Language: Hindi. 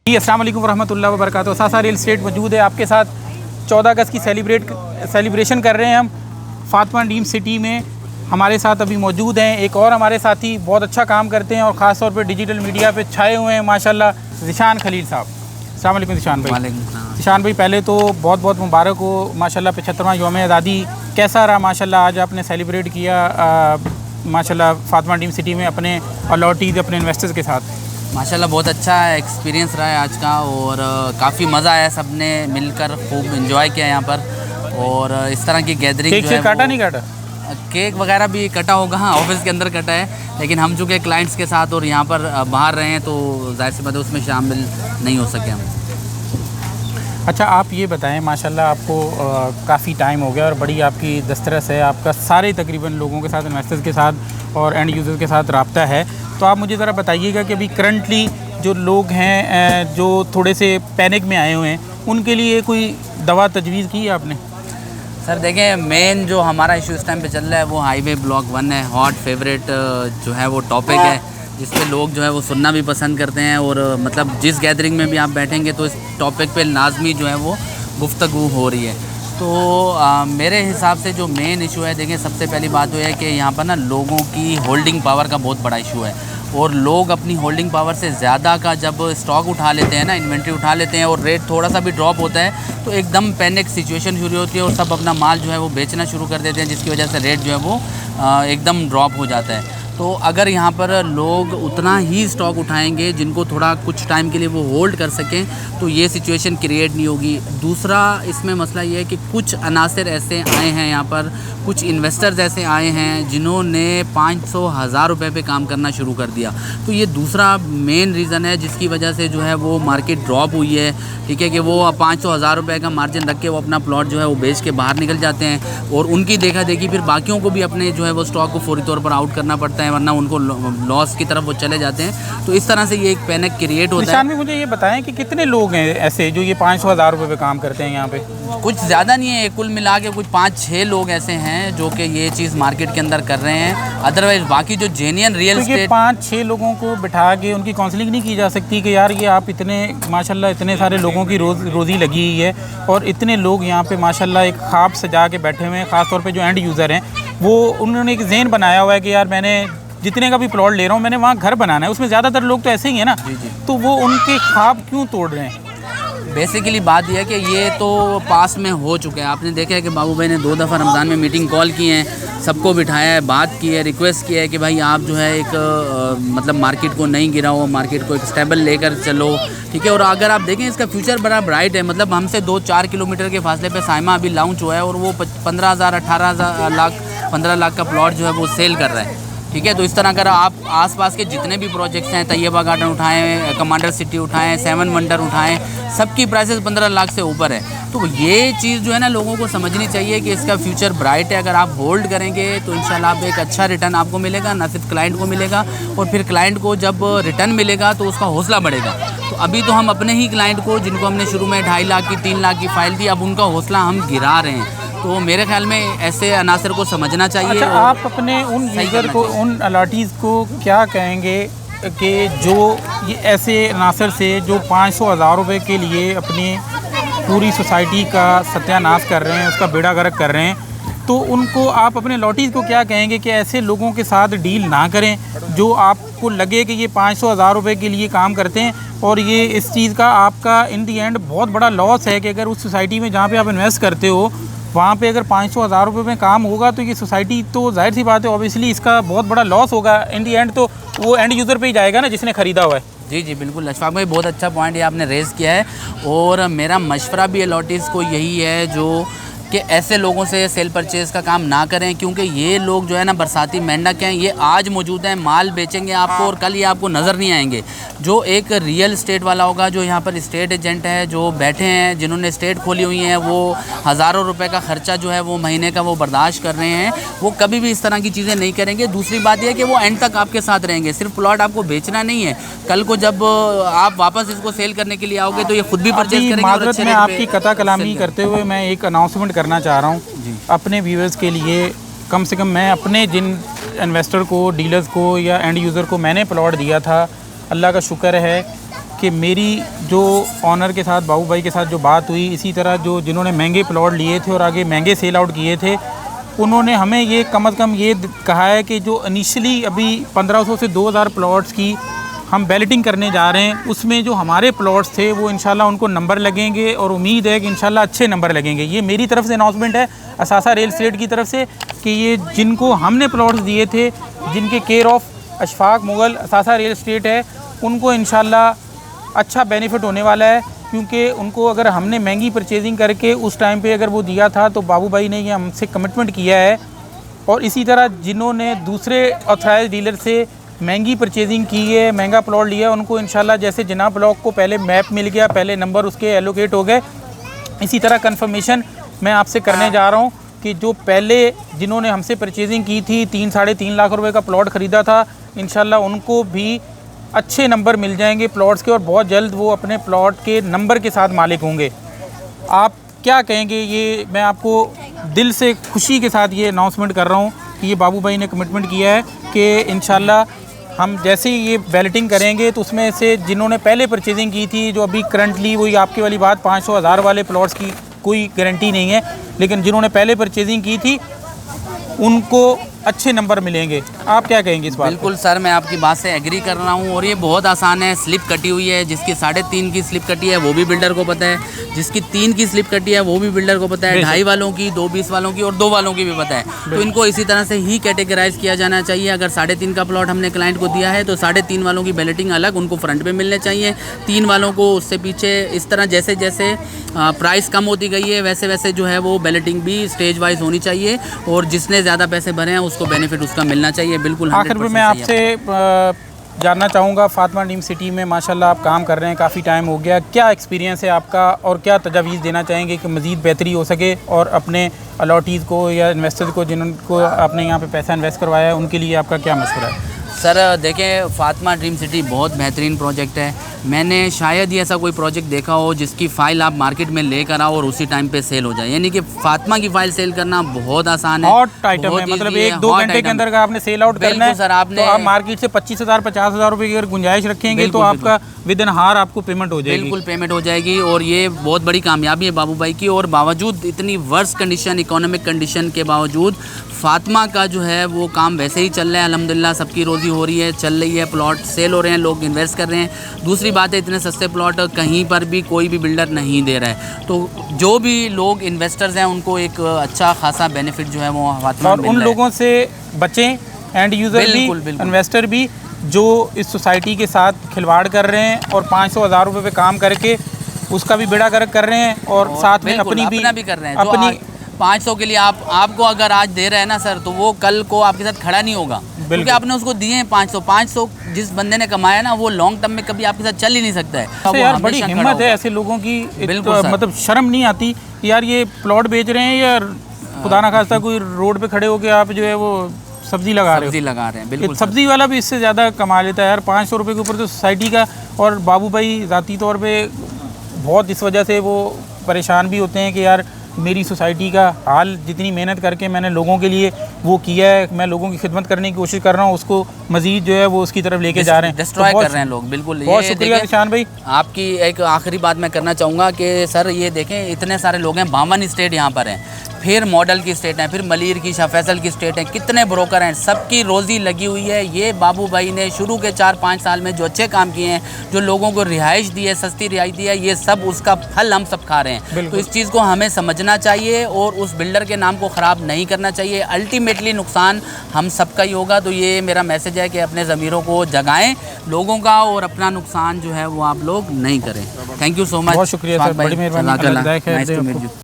जी अस्सलाम वालेकुम वरहमतुल्लाहि वबरकातुहू। सासा रियल एस्टेट मौजूद है आपके साथ। 14 अगस्त की सेलिब्रेशन कर रहे हैं हम फातिमा ड्रीम सिटी में। हमारे साथ अभी मौजूद हैं एक और हमारे साथी, बहुत अच्छा काम करते हैं और ख़ास तौर पे डिजिटल मीडिया पे छाए हुए हैं माशाल्लाह, ज़ीशान खलील साहब। अस्सलाम वालेकुम ज़ीशान भाई। ज़ीशान भाई पहले तो बहुत बहुत मुबारक हो माशाल्लाह, 75वां यौम आज़ादी कैसा रहा माशाल्लाह? आज आपने सेलिब्रेट किया माशाल्लाह फातिमा ड्रीम सिटी में अपने अलॉटीज़ अपने इन्वेस्टर्स के साथ। माशाल्लाह बहुत अच्छा एक्सपीरियंस रहा है आज का और काफ़ी मज़ा आया, सब ने मिलकर खूब एंजॉय किया यहाँ पर। और इस तरह की गैदरिंग केक काटा नहीं काटा? केक वगैरह भी कटा होगा, हाँ ऑफिस के अंदर कटा है, लेकिन हम चूँकि क्लाइंट्स के साथ और यहाँ पर बाहर रहे हैं तो जाहिर सी बात है उसमें शामिल नहीं हो सके हम। अच्छा आप ये बताएं, माशाल्लाह आपको काफ़ी टाइम हो गया और बड़ी आपकी दस्तरस है, आपका सारे तकरीबन लोगों के साथ, इन्वेस्टर्स के साथ और एंड यूज़र के साथ रब्ता है। तो आप मुझे ज़रा बताइएगा कि अभी करंटली जो लोग हैं जो थोड़े से पैनिक में आए हुए हैं, उनके लिए कोई दवा तजवीज़ की है आपने? सर देखें, मेन जो हमारा इशू इस टाइम पे चल रहा है वो हाईवे ब्लॉक 1 है। हॉट फेवरेट जो है वो टॉपिक है जिस पे लोग जो है वो सुनना भी पसंद करते हैं और मतलब जिस गैदरिंग में भी आप बैठेंगे तो इस टॉपिक पे लाजमी जो है वो गुफ्तगू हो रही है। तो मेरे हिसाब से जो मेन इशू है, देखें सबसे पहली बात तो है कि यहाँ पर ना लोगों की होल्डिंग पावर का बहुत बड़ा इशू है और लोग अपनी होल्डिंग पावर से ज़्यादा का जब स्टॉक उठा लेते हैं ना, इन्वेंट्री उठा लेते हैं और रेट थोड़ा सा भी ड्रॉप होता है तो एकदम पैनिक सिचुएशन शुरू होती है और सब अपना माल जो है वो बेचना शुरू कर देते हैं, जिसकी वजह से रेट जो है वो एकदम ड्रॉप हो जाता है। तो अगर यहाँ पर लोग उतना ही स्टॉक उठाएंगे जिनको थोड़ा कुछ टाइम के लिए वो होल्ड कर सकें तो ये सिचुएशन क्रिएट नहीं होगी। दूसरा इसमें मसला ये है कि कुछ अनासर ऐसे आए हैं यहाँ पर, कुछ इन्वेस्टर्स ऐसे आए हैं जिन्होंने 500,000 रुपये पे काम करना शुरू कर दिया। तो ये दूसरा मेन रीज़न है जिसकी वजह से जो है वो मार्केट ड्रॉप हुई है। ठीक है कि वो 500,000 रुपये का मार्जिन रख के वो अपना प्लॉट जो है वो बेच के बाहर निकल जाते हैं और उनकी देखा देखी फिर बाकियों को भी अपने जो है वो स्टॉक को फौरी तौर पर आउट करना पड़ता है, वरना उनको लॉस की तरफ वो चले जाते हैं। तो इस तरह से ये एक पैनिक क्रिएट होता है। मुझे ये बताएं कि कितने लोग हैं ऐसे जो ये 500,000 रुपये पे काम करते हैं यहाँ पे? कुछ ज़्यादा नहीं है, कुल मिला के कुछ 5-6 लोग ऐसे हैं जो कि ये चीज़ मार्केट के अंदर कर रहे हैं। अदरवाइज बाकी जो जेन्युइन रियल एस्टेट 5-6 लोगों को बिठा के उनकी काउंसलिंग नहीं की जा सकती कि यार ये आप इतने माशाल्लाह इतने सारे लोगों की रोज़ी लगी हुई है और इतने लोग यहाँ पे माशाल्लाह एक ख्वाब सजा के बैठे हुए हैं, ख़ासतौर पे जो एंड यूज़र हैं वो उन्होंने एक ज़हन बनाया हुआ है कि यार मैंने जितने का भी प्लॉट ले रहा हूँ मैंने वहाँ घर बनाना है। उसमें ज़्यादातर लोग तो ऐसे ही हैं ना। जी। तो वो उनके ख्वाब क्यों तोड़ रहे हैं? बेसिकली बात यह है कि ये तो पास में हो चुका है। आपने देखा है कि बाबू भाई ने 2 दफ़ा रमज़ान में मीटिंग कॉल की है, सबको बिठाया है, बात की है, रिक्वेस्ट किया है कि भाई आप जो है एक मतलब मार्केट को नहीं गिराओ, मार्केट को एक स्टेबल लेकर चलो। ठीक है, और अगर आप देखें इसका फ्यूचर बड़ा ब्राइट है। मतलब हमसे 2-4 किलोमीटर के फासले पे साइमा अभी लॉन्च हुआ है और वो 15,000 18 लाख 15 लाख का प्लॉट जो है वो सेल कर रहा है। ठीक है, तो इस तरह अगर आप आसपास के जितने भी प्रोजेक्ट्स हैं, तैयबा गार्डन उठाएं, कमांडर सिटी उठाएं, 7 वंडर उठाएं, सबकी प्राइसेस 15 लाख से ऊपर है। तो ये चीज़ जो है ना लोगों को समझनी चाहिए कि इसका फ्यूचर ब्राइट है। अगर आप होल्ड करेंगे तो इंशाल्लाह आप एक अच्छा रिटर्न आपको मिलेगा, ना सिर्फ क्लाइंट को मिलेगा और फिर क्लाइंट को जब रिटर्न मिलेगा तो उसका हौसला बढ़ेगा। तो अभी तो हम अपने ही क्लाइंट को जिनको हमने शुरू में 2.5 लाख की 3 लाख की फ़ाइल दी, अब उनका हौसला हम गिरा रहे हैं। तो मेरे ख्याल में ऐसे अनासर को समझना चाहिए। अच्छा, आप अपने उन यूज़र को, उन अलॉटीज़ को क्या कहेंगे कि जो ये ऐसे अनासर से जो 500,000 रुपये के लिए अपनी पूरी सोसाइटी का सत्यानाश कर रहे हैं, उसका बेड़ा गर्क कर रहे हैं, तो उनको आप अपने अलॉटीज़ को क्या कहेंगे कि ऐसे लोगों के साथ डील ना करें जो आपको लगे कि ये 500,000 रुपये के लिए काम करते हैं और ये इस चीज़ का आपका इन दी एंड बहुत बड़ा लॉस है कि अगर उस सोसाइटी में जहाँ पे आप इन्वेस्ट करते हो वहाँ पे अगर 500,000 रुपये में काम होगा तो ये सोसाइटी तो जाहिर सी बात है ऑब्वियसली इसका बहुत बड़ा लॉस होगा। इन दी एंड तो वो एंड यूज़र पे ही जाएगा ना जिसने ख़रीदा हुआ है। जी बिल्कुल अशफाक भाई, बहुत अच्छा पॉइंट ये आपने रेज़ किया है और मेरा मशवरा भी अलॉटीज़ को यही है जो कि ऐसे लोगों से सेल परचेज़ का काम ना करें, क्योंकि ये लोग जो है ना बरसाती मेंढक हैं, ये आज मौजूद हैं, माल बेचेंगे आपको और कल ये आपको नज़र नहीं आएंगे। जो एक रियल एस्टेट वाला होगा, जो यहाँ पर स्टेट एजेंट है, जो बैठे हैं, जिन्होंने स्टेट खोली हुई है, वो हज़ारों रुपए का ख़र्चा जो है वो महीने का वो बर्दाश्त कर रहे हैं, वो कभी भी इस तरह की चीज़ें नहीं करेंगे। दूसरी बात यह है कि वो एंड तक आपके साथ रहेंगे। सिर्फ प्लॉट आपको बेचना नहीं है, कल को जब आप वापस इसको सेल करने के लिए आओगे तो ये खुद भी परचेज करेंगे। माज़रत में आपकी कता कलामी करते हुए मैं एक अनाउंसमेंट करना चाह रहा हूँ अपने व्यूअर्स के लिए। कम से कम मैं अपने जिन इन्वेस्टर को, डीलर्स को या एंड यूज़र को मैंने प्लॉट दिया था, अल्लाह का शुक्र है कि मेरी जो ऑनर के साथ, बाबू भाई के साथ जो बात हुई, इसी तरह जो जिन्होंने महंगे प्लॉट लिए थे और आगे महंगे सेल आउट किए थे, उन्होंने हमें ये कम से कम ये कहा है कि जो इनिशियली अभी 1500 से 2000 प्लॉट्स की हम बैलेटिंग करने जा रहे हैं, उसमें जो हमारे प्लॉट्स थे वो इंशाल्लाह उनको नंबर लगेंगे और उम्मीद है कि इंशाल्लाह अच्छे नंबर लगेंगे। ये मेरी तरफ से अनाउंसमेंट है असासा रियल एस्टेट की तरफ से कि ये जिनको हमने प्लॉट्स दिए थे, जिनके care of Ashfaq Mughal Asasa real estate है, उनको इंशाल्लाह अच्छा बेनिफिट होने वाला है, क्योंकि उनको अगर हमने महंगी परचेजिंग करके उस टाइम पे अगर वो दिया था तो बाबू भाई ने ये हमसे कमिटमेंट किया है। और इसी तरह जिन्होंने दूसरे ऑथराइज डीलर से महंगी परचेजिंग की है, महंगा प्लॉट लिया है, उनको इंशाल्लाह जैसे जिना ब्लॉक को पहले मैप मिल गया, पहले नंबर उसके एलोकेट हो गए, इसी तरह कन्फर्मेशन मैं आपसे करने जा रहा हूँ कि जो पहले जिन्होंने हमसे परचेजिंग की थी 3-3.5 लाख रुपए का प्लॉट ख़रीदा था, इंशाल्लाह उनको भी अच्छे नंबर मिल जाएंगे प्लॉट्स के और बहुत जल्द वो अपने प्लॉट के नंबर के साथ मालिक होंगे। आप क्या कहेंगे? ये मैं आपको दिल से खुशी के साथ ये अनाउंसमेंट कर रहा हूँ कि ये बाबू भाई ने कमिटमेंट किया है कि इंशाल्लाह हम जैसे ही ये बैलेटिंग करेंगे तो उसमें से जिन्होंने पहले परचेजिंग की थी, जो अभी करंटली वही आपकी वाली बात 500,000 वाले प्लॉट्स की कोई गारंटी नहीं है, लेकिन जिन्होंने पहले परचेजिंग की थी उनको अच्छे नंबर मिलेंगे। आप क्या कहेंगे इस बात? बिल्कुल सर, मैं आपकी बात से एग्री कर रहा हूँ और ये बहुत आसान है। स्लिप कटी हुई है, जिसकी 3.5 की स्लिप कटी है वो भी बिल्डर को पता है, जिसकी 3 की स्लिप कटी है वो भी बिल्डर को पता है, 2.5 वालों की, 2.20 वालों की और 2 वालों की भी पता है। तो इनको इसी तरह से ही कैटेगराइज किया जाना चाहिए। अगर 3.5 का प्लॉट हमने क्लाइंट को दिया है तो 3.5 वालों की बैलेटिंग अलग उनको फ्रंट पे मिलने चाहिए, 3 वालों को उससे पीछे। इस तरह जैसे जैसे प्राइस कम होती गई है वैसे वैसे जो है वो बैलेटिंग भी स्टेज वाइज होनी चाहिए और जिसने ज़्यादा पैसे भरे हैं उसको बेनिफिट उसका मिलना चाहिए। बिल्कुल। आखिर में मैं आपसे जानना चाहूँगा, फातिमा ड्रीम सिटी में माशाल्लाह आप काम कर रहे हैं, काफ़ी टाइम हो गया, क्या एक्सपीरियंस है आपका और क्या तजावीज़ देना चाहेंगे कि मज़ीद बेहतरी हो सके और अपने अलॉटीज़ को या इन्वेस्टर्स को जिनको आपने यहाँ पे पैसा इन्वेस्ट करवाया है उनके लिए आपका क्या मशवरा है? सर देखें, फातिमा ड्रीम सिटी बहुत बेहतरीन प्रोजेक्ट है। मैंने शायद ही ऐसा कोई प्रोजेक्ट देखा हो जिसकी फ़ाइल आप मार्केट में लेकर आओ और उसी टाइम पे सेल हो जाए। यानी कि फातिमा की फ़ाइल सेल करना बहुत आसान है। हॉट आइटम है, मतलब 1-2 घंटे के अंदर का आपने सेल आउट करना है। सर आपने तो आप मार्केट से 25,000-50,000 रुपये की अगर गुंजाइश रखेंगे तो आपका विद इन हार आपको पेमेंट हो जाएगी। बिल्कुल पेमेंट हो जाएगी और ये बहुत बड़ी कामयाबी है बाबू भाई की। और बावजूद इतनी वर्स्ट कंडीशन, इकोनॉमिक कंडीशन के बावजूद फातिमा का जो है वो काम वैसे ही चल रहा है। अल्हम्दुलिल्लाह सबकी रोज़ी हो रही है, चल रही है, प्लॉट सेल हो रहे हैं, लोग इन्वेस्ट कर रहे हैं। दूसरी बात है, इतने सस्ते प्लॉट कहीं पर भी कोई भी बिल्डर नहीं दे रहा है। तो जो भी लोग इन्वेस्टर्स हैं उनको एक अच्छा खासा बेनिफिट जो है वो फातिमा और उन लोगों से बचें, एंड यूज़र भी, इन्वेस्टर भी, जो इस सोसाइटी के साथ खिलवाड़ कर रहे हैं और 500,000 रुपये पे काम करके उसका भी बेड़ा गर्क कर रहे हैं और साथ में अपनी भी कर रहे हैं। अपनी 500 के लिए आपको अगर आज दे रहे हैं ना सर, तो वो कल को आपके साथ खड़ा नहीं होगा, क्योंकि आपने उसको दिए हैं 500 जिस बंदे ने कमाया ना वो लॉन्ग टर्म में कभी आपके साथ चल ही नहीं सकता है। यार बड़ी हिम्मत है ऐसे लोगों की, मतलब शर्म नहीं आती यार, ये प्लॉट बेच रहे हैं या खुदा ना खास्ता कोई रोड पे खड़े होके आप जो है वो सब्जी लगा रहे हैं। बिल्कुल, सब्जी वाला भी इससे ज़्यादा कमा लेता है यार 500 रुपये के ऊपर तो सोसाइटी का। और बाबू भाई ज़ाती तौर पे बहुत इस वजह से वो परेशान भी होते हैं कि यार मेरी सोसाइटी का हाल, जितनी मेहनत करके मैंने लोगों के लिए वो किया है, मैं लोगों की खिदमत करने की कोशिश कर रहा हूँ, उसको मज़ीद जो है वो उसकी तरफ लेके जा रहे हैं, डिस्ट्रॉय कर रहे हैं लोग। बिल्कुल, बहुत शुक्रिया निशान भाई। आपकी एक आखिरी बात मैं करना चाहूँगा कि सर ये देखें, इतने सारे लोग हैं, 52 स्टेट यहाँ पर हैं, फिर मॉडल की स्टेट है, फिर मलीर की, शाह फैसल की स्टेट है, कितने ब्रोकर हैं, सबकी रोज़ी लगी हुई है। ये बाबू भाई ने शुरू के 4-5 साल में जो अच्छे काम किए हैं, जो लोगों को रिहाइश दी है, सस्ती रिहाइश दी है, ये सब उसका फल हम सब खा रहे हैं। तो इस चीज़ को हमें समझना चाहिए और उस बिल्डर के नाम को ख़राब नहीं करना चाहिए। अल्टीमेटली नुकसान हम सबका ही होगा। तो ये मेरा मैसेज है कि अपने ज़मीरों को जगाएं लोगों का और अपना नुकसान जो है वो आप लोग नहीं करें। Thank you so much. बहुत शुक्रिया सर, बड़ी मेहरबानी।